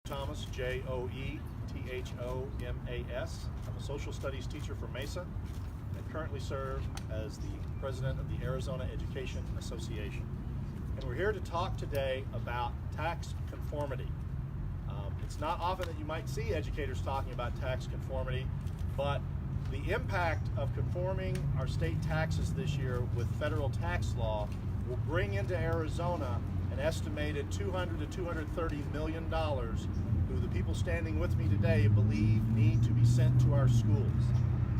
Thomas, Joethomas. I'm a social studies teacher for Mesa and currently serve as the president of the Arizona Education Association. And we're here to talk today about tax conformity. It's not often that you might see educators talking about tax conformity, but the impact of conforming our state taxes this year with federal tax law will bring into Arizona an estimated $200 to $230 million who the people standing with me today believe need to be sent to our schools.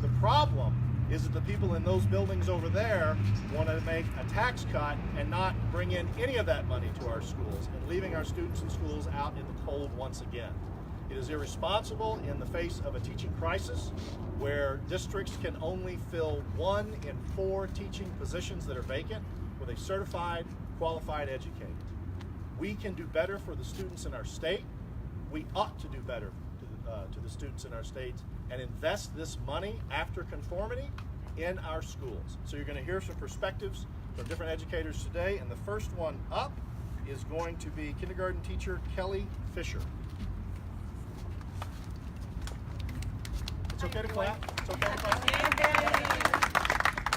The problem is that the people in those buildings over there want to make a tax cut and not bring in any of that money to our schools and leaving our students and schools out in the cold once again. It is irresponsible in the face of a teaching crisis where districts can only fill 1 in 4 teaching positions that are vacant with a certified, qualified educator. We can do better for the students in our state. We ought to do better to the students in our states and invest this money after conformity in our schools. So you're going to hear some perspectives from different educators today, and the first one up is going to be kindergarten teacher Kelly Fisher. It's okay to clap. It's okay to clap.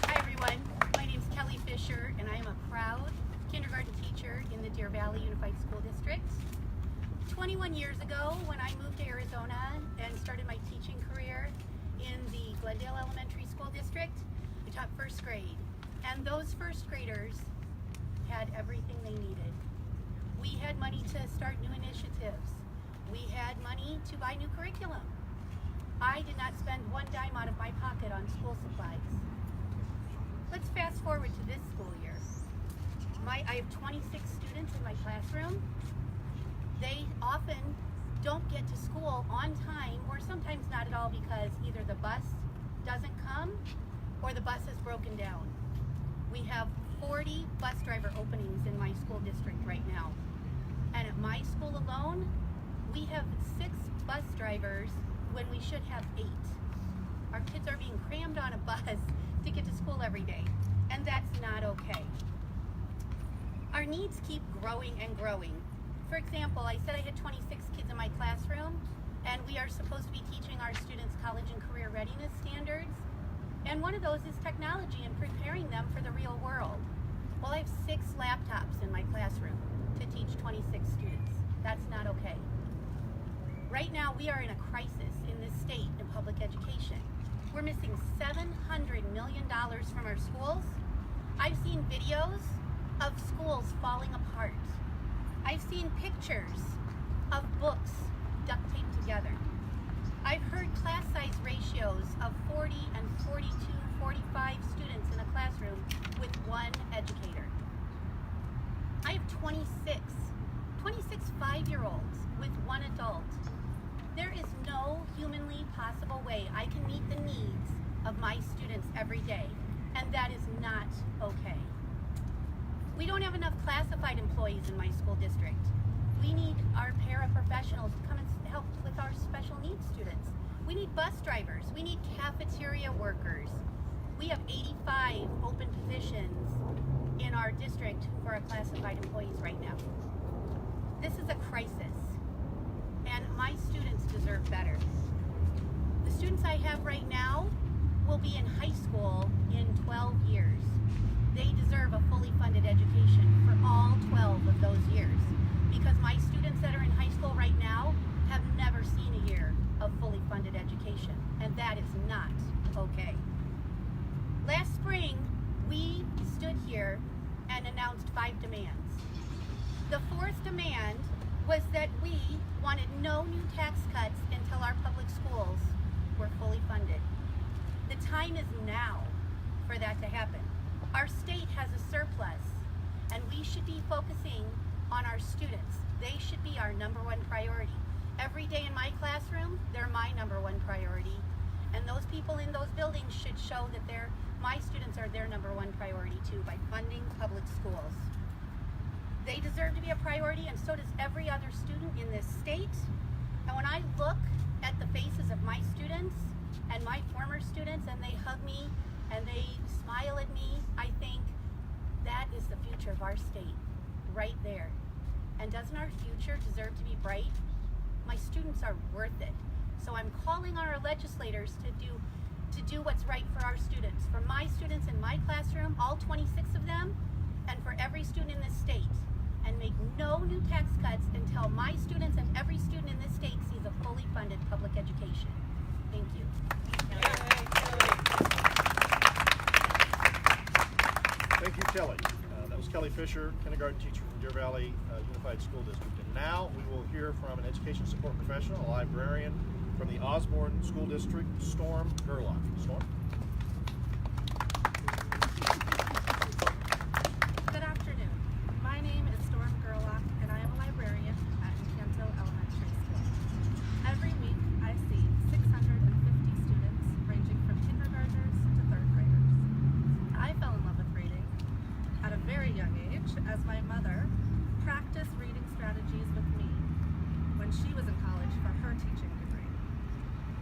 Hi everyone, my name is Kelly Fisher and I am a proud kindergarten teacher in the Deer Valley Unified School District. 21 years ago, when I moved to Arizona and started my teaching career in the Glendale Elementary School District, I taught first grade. And those first graders had everything they needed. We had money to start new initiatives. We had money to buy new curriculum. I did not spend one dime out of my pocket on school supplies. Let's fast forward to this school year. I have 26 students in my classroom. They often don't get to school on time, or sometimes not at all, because either the bus doesn't come or the bus is broken down. We have 40 bus driver openings in my school district right now. And at my school alone, we have 6 bus drivers when we should have 8. Our kids are being crammed on a bus to get to school every day, and that's not okay. Our needs keep growing and growing. For example, I said I had 26 kids in my classroom, and we are supposed to be teaching our students college and career readiness standards. And one of those is technology and preparing them for the real world. Well, I have 6 laptops in my classroom to teach 26 students. That's not okay. Right now, we are in a crisis in this state in public education. We're missing $700 million from our schools. I've seen videos of schools falling apart. I've seen pictures of books duct taped together. I've heard class size ratios of 40 and 42, 45 students in a classroom with one educator. I have 26 5-year-olds with one adult. There is no humanly possible way I can meet the needs of my students every day, and that is not okay. We don't have enough classified employees in my school district. We need our paraprofessionals to come and help with our special needs students. We need bus drivers. We need cafeteria workers. We have 85 open positions in our district for our classified employees right now. This is a crisis, and my students deserve better. The students I have right now will be in high school in 12 years. They deserve a fully funded education for all 12 of those years, because my students that are in high school right now have never seen a year of fully funded education, and that is not okay. Last spring, we stood here and announced 5 demands. The 4th demand was that we wanted no new tax cuts until our public schools were fully funded. The time is now for that to happen. Our state has a surplus, and we should be focusing on our students. They should be our #1 priority. Every day in my classroom, they're my #1 priority, and those people in those buildings should show that my students are their #1 priority too, by funding public schools. They deserve to be a priority, and so does every other student in this state. And when I look at the faces of my students and my former students, and they hug me and they smile at me, I think that is the future of our state, right there. And doesn't our future deserve to be bright? students are worth it. So I'm calling on our legislators to do what's right for our students. For my students in my classroom, all 26 of them, and for every student in this state. And make no new tax cuts until my students and every student in this state sees a fully funded public education. Thank you. Thank you, Kelly. That was Kelly Fisher, kindergarten teacher from Deer Valley Unified School District. And now we will hear from an education support professional, a librarian from the Osborne School District, Storm Gerlach. Storm? Good afternoon. My name is Storm Gerlach, and I am a librarian at Encanto Elementary School. Every week, I see 650 students ranging from kindergartners to third graders. I fell in love with reading at a very young age, as my mother practiced reading strategies with me when she was in college for her teaching degree.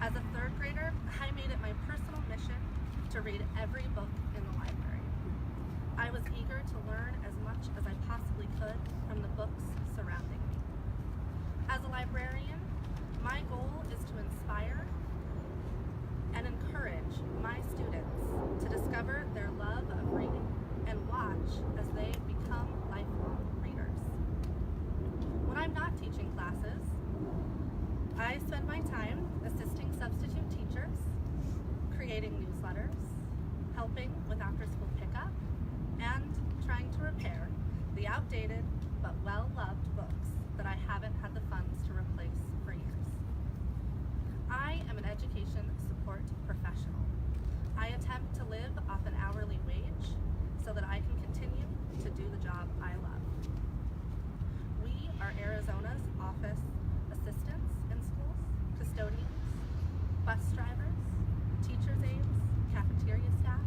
As a third grader, I made it my personal mission to read every book in the library. I was eager to learn as much as I possibly could from the books surrounding me. As a librarian, my goal is to inspire and encourage my students to discover their love of reading and watch as they become lifelong readers. When I'm not teaching classes, I spend my time assisting substitute teachers, creating newsletters, helping with after-school pickup, and trying to repair the outdated but well-loved books that I haven't had the funds to replace for years. I am an education support professional. I attempt to live off an hourly wage so that I can continue to do the job I love. We are Arizona's office assistants in schools, custodians, bus drivers, teachers' aides, cafeteria staff,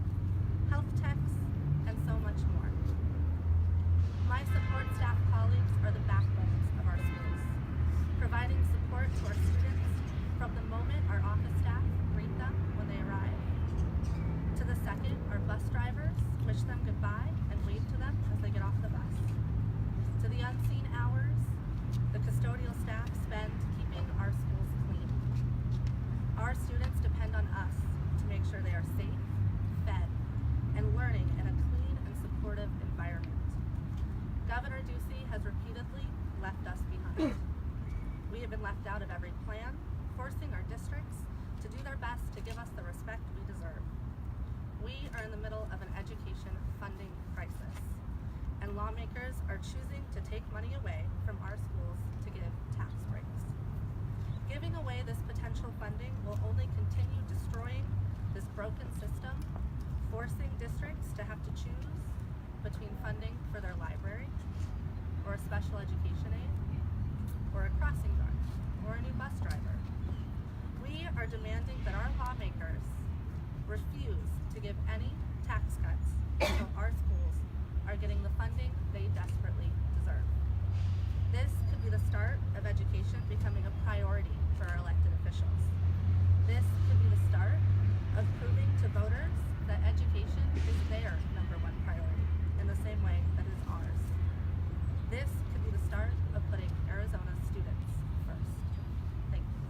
health techs, and so much more. My support staff colleagues are the backbones of our schools, providing support to our students from the moment our office staff greet them when they arrive, to the second our bus drivers wish them goodbye and wave to them as they get off the bus, to the unseen hours the custodial staff spend keeping our schools clean. Our students depend on us to make sure they are safe, fed, and learning in a clean and supportive environment. Governor Ducey has repeatedly left us behind. We have been left out of every plan, forcing our districts to do their best to give us the respect we deserve. We are in the middle of an education funding crisis, and lawmakers are choosing to take money away from our schools to give tax breaks. Giving away this potential funding will only continue destroying this broken system, forcing districts to have to choose between funding for their library, or a special education aid, or a crossing guard, or a new bus driver. We are demanding that our lawmakers refuse to give any tax cuts until our schools are getting the funding they desperately deserve. This could be the start of education becoming a priority for our elected officials. This could be the start of proving to voters that education is their #1 priority in the same way that it is ours. This could be the start of putting Arizona's students first. Thank you.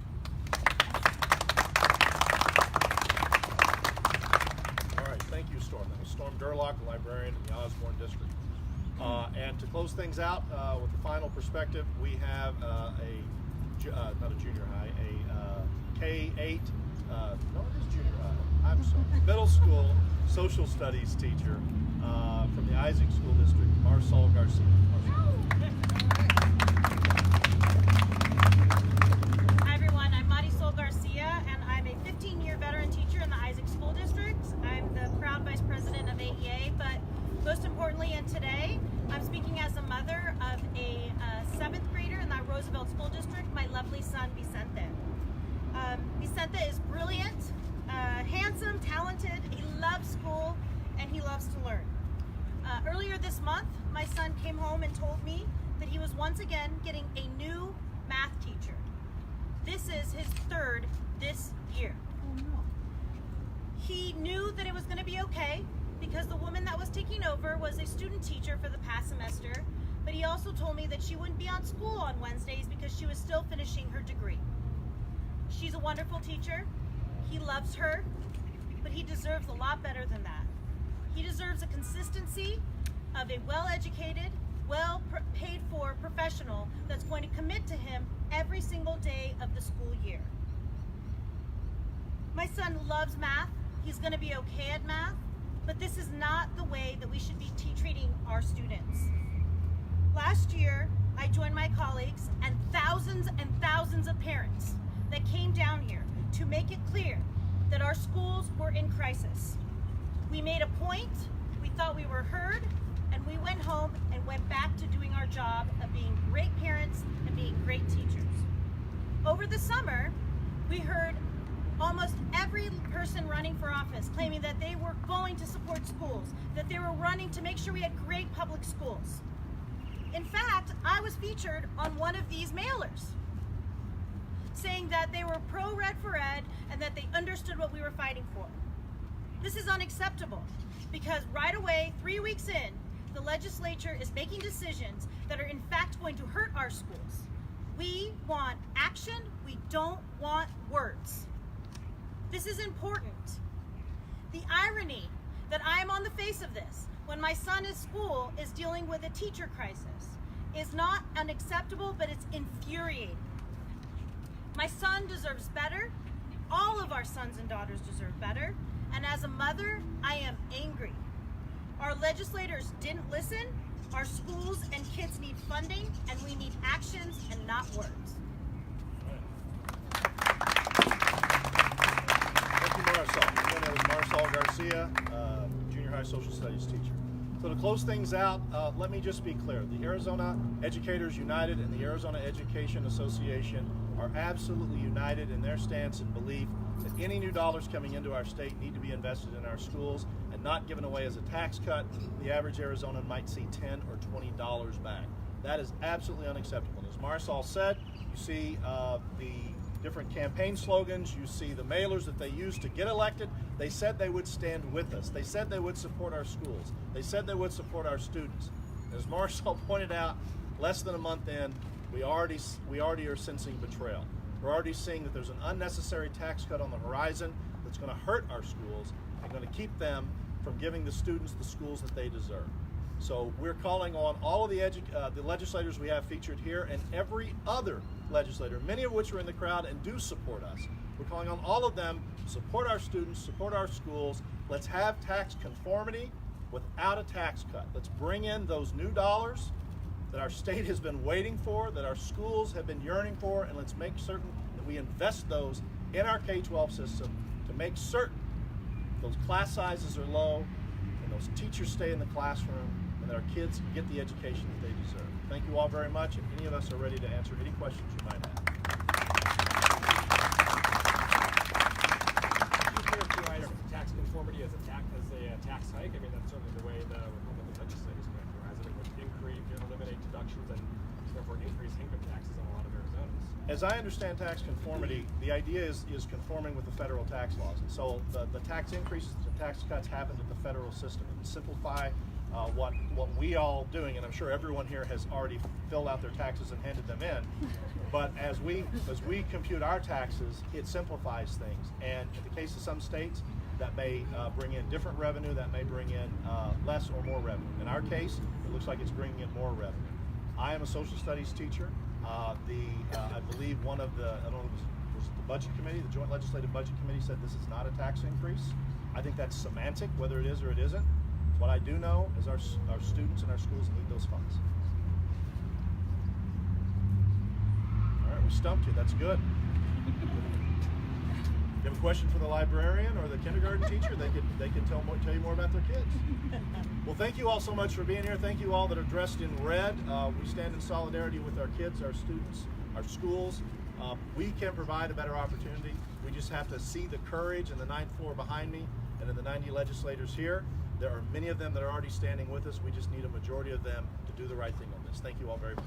All right, thank you, Storm. That was Storm Gerlach, the librarian in the Osborne District. And to close things out with the final perspective, we have not a junior high, a K-8, no, it is junior high, I'm sorry, middle school social studies teacher from the Isaac School District, Marisol Garcia. Hi everyone, I'm Marisol Garcia, and I'm a 15-year veteran teacher in the Isaac School District. I'm the proud vice president of AEA, but most importantly, and today, I'm speaking as a mother of a 7th grader in the Roosevelt School District, my lovely son, Vicente. Vicente is brilliant, handsome, talented, he loves school, and he loves to learn. Earlier this month, my son came home and told me that he was once again getting a new math teacher. This is his 3rd this year. Oh no. He knew that it was going to be okay because the woman that was taking over was a student teacher for the past semester, but he also told me that she wouldn't be on school on Wednesdays because she was still finishing her degree. She's a wonderful teacher. He loves her, but he deserves a lot better than that. He deserves a consistency of a well-educated, well-paid-for professional that's going to commit to him every single day of the school year. My son loves math. He's going to be okay at math, but this is not the way that we should be treating our students. Last year, I joined my colleagues and thousands of parents that came down here to make it clear that our schools were in crisis. We made a point, we thought we were heard, and we went home and went back to doing our job of being great parents and being great teachers. Over the summer, we heard almost every person running for office claiming that they were going to support schools, that they were running to make sure we had great public schools. In fact, I was featured on one of these mailers, saying that they were pro-Red for Ed and that they understood what we were fighting for. This is unacceptable because right away, 3 weeks in, the legislature is making decisions that are in fact going to hurt our schools. We want action, we don't want words. This is important. The irony that I'm on the face of this when my son in school is dealing with a teacher crisis is not unacceptable, but it's infuriating. My son deserves better. All of our sons and daughters deserve better. And as a mother, I am angry. Our legislators didn't listen. Our schools and kids need funding, and we need actions and not words. Thank you, Marisol. My name is Marisol Garcia, junior high social studies teacher. So to close things out, let me just be clear. The Arizona Educators United and the Arizona Education Association are absolutely united in their stance and belief that any new dollars coming into our state need to be invested in our schools and not given away as a tax cut. The average Arizonan might see $10 or $20 back. That is absolutely unacceptable. As Marisol said, you see the different campaign slogans, you see the mailers that they used to get elected. They said they would stand with us. They said they would support our schools. They said they would support our students. As Marisol pointed out, less than a month in, we already are sensing betrayal. We're already seeing that there's an unnecessary tax cut on the horizon that's going to hurt our schools and going to keep them from giving the students the schools that they deserve. So we're calling on all of the legislators we have featured here and every other legislator, many of which are in the crowd and do support us. We're calling on all of them to support our students, support our schools. Let's have tax conformity without a tax cut. Let's bring in those new dollars that our state has been waiting for, that our schools have been yearning for, and let's make certain that we invest those in our K-12 system to make certain those class sizes are low and those teachers stay in the classroom and that our kids get the education that they deserve. Thank you all very much, and any of us are ready to answer any questions you might have. You characterize tax conformity as a tax hike? I mean, that's certainly the way the Republican legislators characterize it. It would eliminate deductions and therefore increase income taxes on a lot of Arizonans. As I understand tax conformity, the idea is conforming with the federal tax laws. And so the tax increases, the tax cuts happen at the federal system. And to simplify what we all doing, and I'm sure everyone here has already filled out their taxes and handed them in, but as we compute our taxes, it simplifies things. And in the case of some states, that may bring in different revenue, that may bring in less or more revenue. In our case, it looks like it's bringing in more revenue. I am a social studies teacher. I believe one of the, I don't know, was it the budget committee, the Joint Legislative Budget Committee said this is not a tax increase. I think that's semantic, whether it is or it isn't. What I do know is our students and our schools need those funds. All right, we stumped you, that's good. You have a question for the librarian or the kindergarten teacher? They can tell you more about their kids. Well, thank you all so much for being here. Thank you all that are dressed in red. We stand in solidarity with our kids, our students, our schools. We can provide a better opportunity. We just have to see the courage in the 9th floor behind me and in the 90 legislators here. There are many of them that are already standing with us. We just need a majority of them to do the right thing on this. Thank you all very much.